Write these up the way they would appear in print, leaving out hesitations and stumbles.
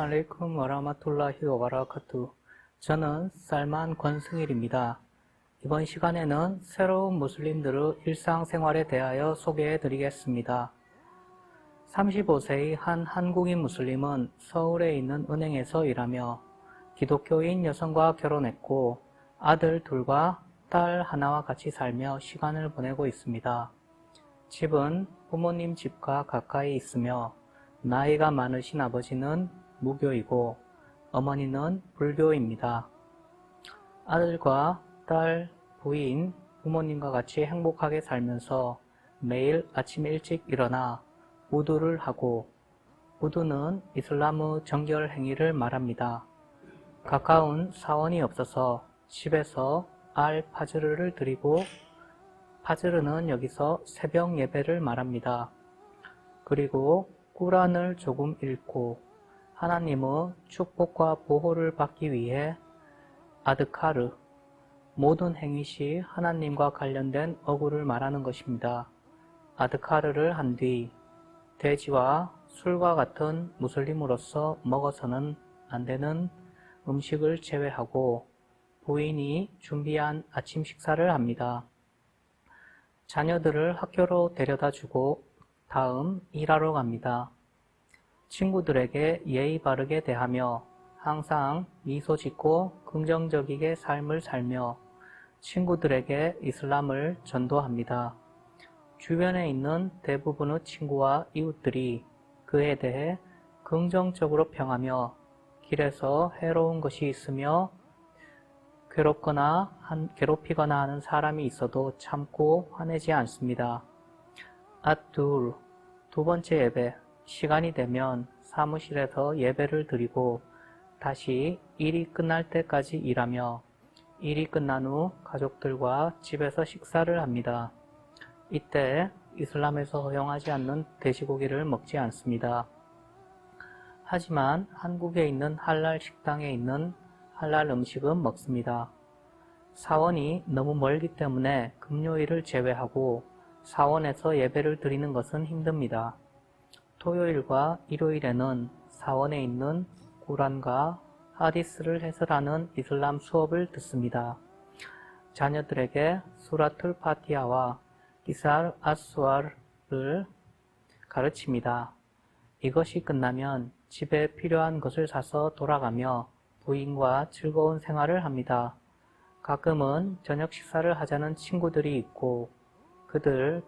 알레이쿰 와라마툴라히 와바라카투. 저는 살만 권승일입니다. 이번 시간에는 새로운 무슬림들의 일상생활에 대하여 소개해 드리겠습니다. 35세의 한 한국인 무슬림은 서울에 있는 은행에서 일하며 기독교인 여성과 결혼했고 아들 둘과 딸 하나와 같이 살며 시간을 보내고 있습니다. 집은 부모님 집과 가까이 있으며 나이가 많으신 아버지는 무교이고 어머니는 불교입니다. 아들과 딸, 부인, 부모님과 같이 행복하게 살면서 매일 아침 일찍 일어나 우두를 하고, 우두는 이슬람의 정결 행위를 말합니다. 가까운 사원이 없어서 집에서 파즈르를 드리고, 파즈르는 여기서 새벽 예배를 말합니다. 그리고 꾸란을 조금 읽고 하나님의 축복과 보호를 받기 위해 아드카르, 모든 행위 시 하나님과 관련된 어구를 말하는 것입니다. 아드카르를 한 뒤 돼지와 술과 같은 무슬림으로서 먹어서는 안 되는 음식을 제외하고 부인이 준비한 아침 식사를 합니다. 자녀들을 학교로 데려다 주고 다음 일하러 갑니다. 친구들에게 예의 바르게 대하며 항상 미소 짓고 긍정적이게 삶을 살며 친구들에게 이슬람을 전도합니다. 주변에 있는 대부분의 친구와 이웃들이 그에 대해 긍정적으로 평하며 길에서 해로운 것이 있으며 괴롭히거나 하는 사람이 있어도 참고 화내지 않습니다. 앗둘, 두 번째 예배, 시간이 되면 사무실에서 예배를 드리고 다시 일이 끝날 때까지 일하며 일이 끝난 후 가족들과 집에서 식사를 합니다. 이때 이슬람에서 허용하지 않는 돼지고기를 먹지 않습니다. 하지만 한국에 있는 할랄 식당에 있는 할랄 음식은 먹습니다. 사원이 너무 멀기 때문에 금요일을 제외하고 사원에서 예배를 드리는 것은 힘듭니다. 토요일과 일요일에는 사원에 있는 꾸란과 하디스를 해설하는 이슬람 수업을 듣습니다. 자녀들에게 수라툴 파티아와 기살 아스왈을 가르칩니다. 이것이 끝나면 집에 필요한 것을 사서 돌아가며 부인과 즐거운 생활을 합니다. 가끔은 저녁 식사를 하자는 친구들이 있고 그들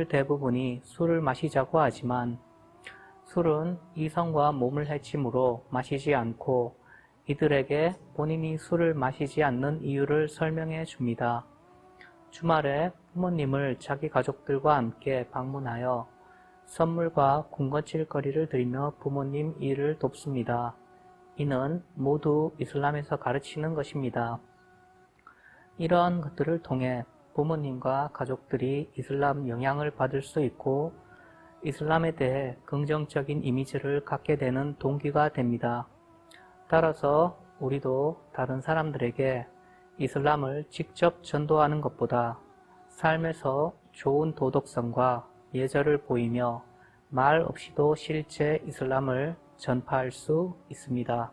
대부분이 술을 마시자고 하지만 술은 이성과 몸을 해치므로 마시지 않고 이들에게 본인이 술을 마시지 않는 이유를 설명해 줍니다. 주말에 부모님을 자기 가족들과 함께 방문하여 선물과 군것질거리를 드리며 부모님 일을 돕습니다. 이는 모두 이슬람에서 가르치는 것입니다. 이러한 것들을 통해 부모님과 가족들이 이슬람 영향을 받을 수 있고 이슬람에 대해 긍정적인 이미지를 갖게 되는 동기가 됩니다. 따라서 우리도 다른 사람들에게 이슬람을 직접 전도하는 것보다 삶에서 좋은 도덕성과 예절을 보이며 말 없이도 실제 이슬람을 전파할 수 있습니다.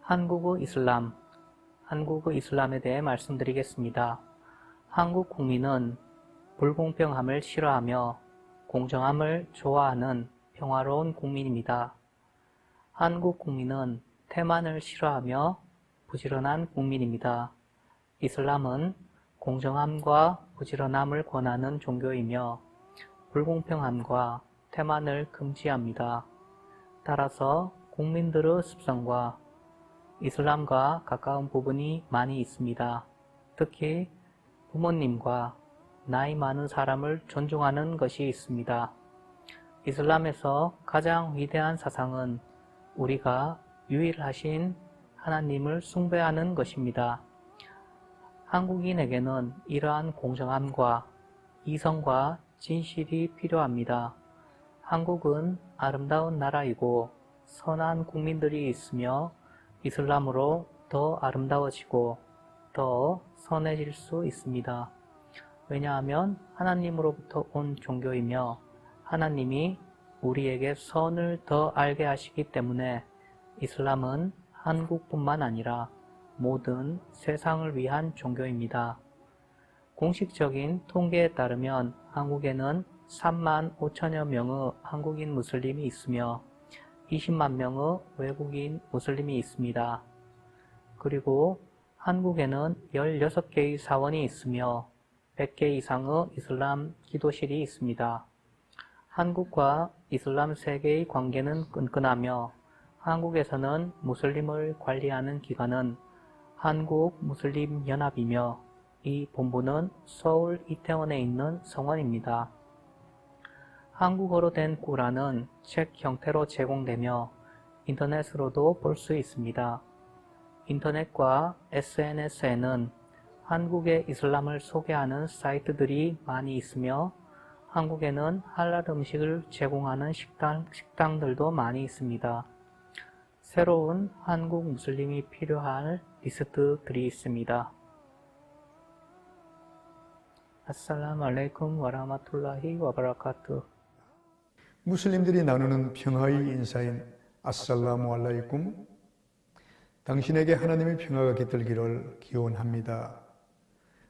한국의 이슬람에 대해 말씀드리겠습니다. 한국 국민은 불공평함을 싫어하며 공정함을 좋아하는 평화로운 국민입니다. 한국 국민은 태만을 싫어하며 부지런한 국민입니다. 이슬람은 공정함과 부지런함을 권하는 종교이며 불공평함과 태만을 금지합니다. 따라서 국민들의 습성과 이슬람과 가까운 부분이 많이 있습니다. 특히 부모님과 나이 많은 사람을 존중하는 것이 있습니다. 이슬람에서 가장 위대한 사상은 우리가 유일하신 하나님을 숭배하는 것입니다. 한국인에게는 이러한 공정함과 이성과 진실이 필요합니다. 한국은 아름다운 나라이고 선한 국민들이 있으며 이슬람으로 더 아름다워지고 더 선해질 수 있습니다. 왜냐하면 하나님으로부터 온 종교이며 하나님이 우리에게 선을 더 알게 하시기 때문에 이슬람은 한국뿐만 아니라 모든 세상을 위한 종교입니다. 공식적인 통계에 따르면 한국에는 3만 5천여 명의 한국인 무슬림이 있으며 20만 명의 외국인 무슬림이 있습니다. 그리고 한국에는 16개의 사원이 있으며 100개 이상의 이슬람 기도실이 있습니다. 한국과 이슬람 세계의 관계는 끈끈하며 한국에서는 무슬림을 관리하는 기관은 한국무슬림연합이며 이 본부는 서울 이태원에 있는 성원입니다. 한국어로 된 꾸란은 책 형태로 제공되며 인터넷으로도 볼 수 있습니다. 인터넷과 SNS에는 한국의 이슬람을 소개하는 사이트들이 많이 있으며 한국에는 할랄 음식을 제공하는 식당들도 많이 있습니다. 새로운 한국 무슬림이 필요할 리스트들이 있습니다. 아살라무 알레이쿰 와라마툴라히 와바라카투. 무슬림들이 나누는 평화의 인사인 아살라무 알라이쿰, 당신에게 하나님의 평화가 깃들기를 기원합니다.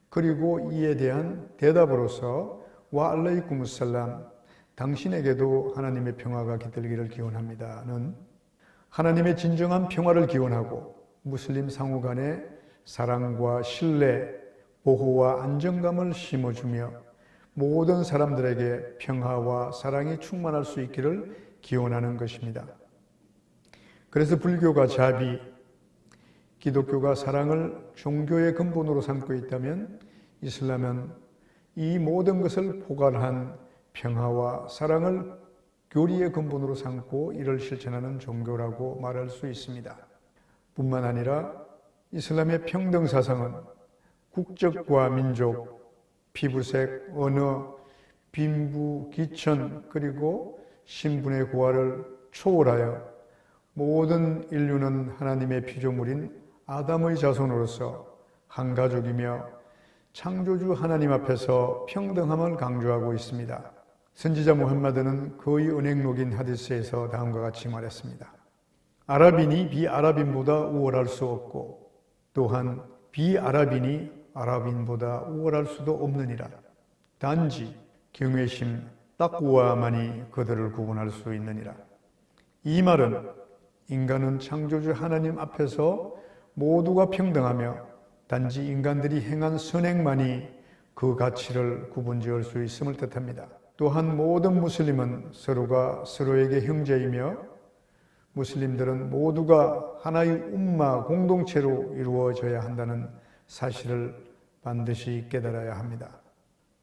그리고 이에 대한 대답으로서 와 알라이쿰 살람, 당신에게도 하나님의 평화가 깃들기를 기원합니다는 하나님의 진정한 평화를 기원하고 무슬림 상호 간의 사랑과 신뢰, 보호와 안정감을 심어주며 모든 사람들에게 평화와 사랑이 충만할 수 있기를 기원하는 것입니다. 그래서 불교가 자비, 기독교가 사랑을 종교의 근본으로 삼고 있다면 이슬람은 이 모든 것을 포괄한 평화와 사랑을 교리의 근본으로 삼고 이를 실천하는 종교라고 말할 수 있습니다. 뿐만 아니라 이슬람의 평등 사상은 국적과 민족, 피부색, 언어, 빈부, 기천, 그리고 신분의 고하를 초월하여 모든 인류는 하나님의 피조물인 아담의 자손으로서 한 가족이며 창조주 하나님 앞에서 평등함을 강조하고 있습니다. 선지자 무함마드는 그의 은행록인 하디스에서 다음과 같이 말했습니다. 아랍인이 비아랍인보다 우월할 수 없고 또한 비아랍인이 아랍인보다 우월할 수도 없느니라. 단지 경외심, 따꾸와만이 그들을 구분할 수 있느니라. 이 말은 인간은 창조주 하나님 앞에서 모두가 평등하며 단지 인간들이 행한 선행만이 그 가치를 구분지을 수 있음을 뜻합니다. 또한 모든 무슬림은 서로가 서로에게 형제이며 무슬림들은 모두가 하나의 umma 공동체로 이루어져야 한다는 사실을 반드시 깨달아야 합니다.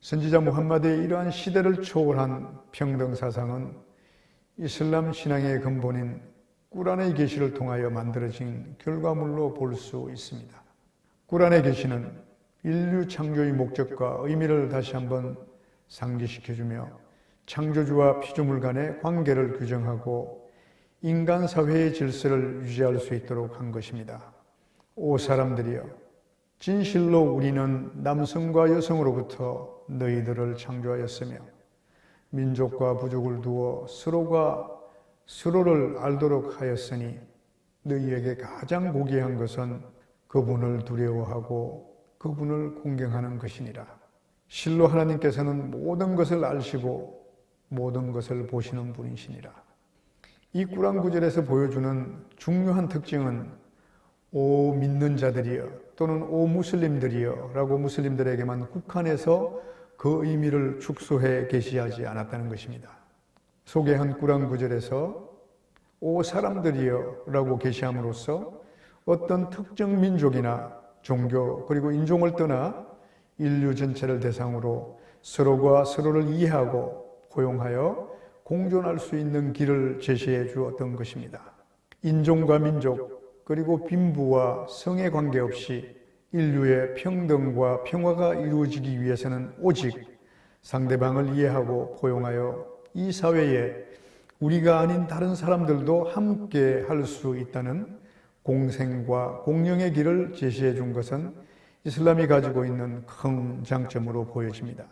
선지자 무함마드의 이러한 시대를 초월한 평등 사상은 이슬람 신앙의 근본인 꾸란의 계시를 통하여 만들어진 결과물로 볼 수 있습니다. 꾸란의 계시는 인류 창조의 목적과 의미를 다시 한번 상기시켜주며 창조주와 피조물 간의 관계를 규정하고 인간 사회의 질서를 유지할 수 있도록 한 것입니다. 오 사람들이여, 진실로 우리는 남성과 여성으로부터 너희들을 창조하였으며 민족과 부족을 두어 서로가 서로를 알도록 하였으니 너희에게 가장 고귀한 것은 그분을 두려워하고 그분을 공경하는 것이니라. 실로 하나님께서는 모든 것을 아시고 모든 것을 보시는 분이시니라. 이 꾸란 구절에서 보여주는 중요한 특징은 오 믿는 자들이여 또는 오 무슬림들이여 라고 무슬림들에게만 국한해서 그 의미를 축소해 계시하지 않았다는 것입니다. 소개한 꾸란 구절에서 오 사람들이여 라고 계시함으로써 어떤 특정 민족이나 종교 그리고 인종을 떠나 인류 전체를 대상으로 서로가 서로를 이해하고 포용하여 공존할 수 있는 길을 제시해 주었던 것입니다. 인종과 민족 그리고 빈부와 성에 관계없이 인류의 평등과 평화가 이루어지기 위해서는 오직 상대방을 이해하고 포용하여 이 사회에 우리가 아닌 다른 사람들도 함께 할 수 있다는 공생과 공영의 길을 제시해 준 것은 이슬람이 가지고 있는 큰 장점으로 보여집니다.